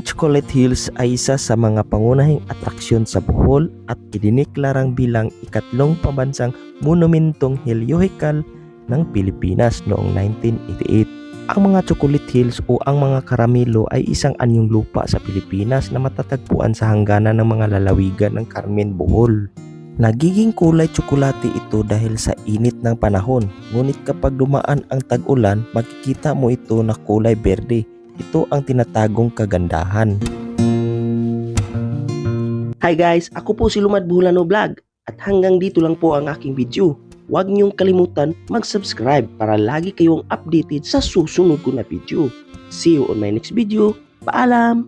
Chocolate Hills ay isa sa mga pangunahing atraksyon sa Bohol at idiniklarang bilang ikatlong pambansang monumentong helyohikal ng Pilipinas noong 1988. Ang mga Chocolate Hills o ang mga Caramelo ay isang anyong lupa sa Pilipinas na matatagpuan sa hangganan ng mga lalawigan ng Carmen, Bohol. Nagiging kulay tsokolate ito dahil sa init ng panahon, ngunit kapag dumaan ang tag-ulan, makikita mo ito na kulay berde. Ito ang tinatagong kagandahan. Hi guys, ako po si Lumad Buholano Vlog at hanggang dito lang po ang aking video. Huwag niyong kalimutan mag-subscribe para lagi kayong updated sa susunod ko na video. See you on my next video. Paalam!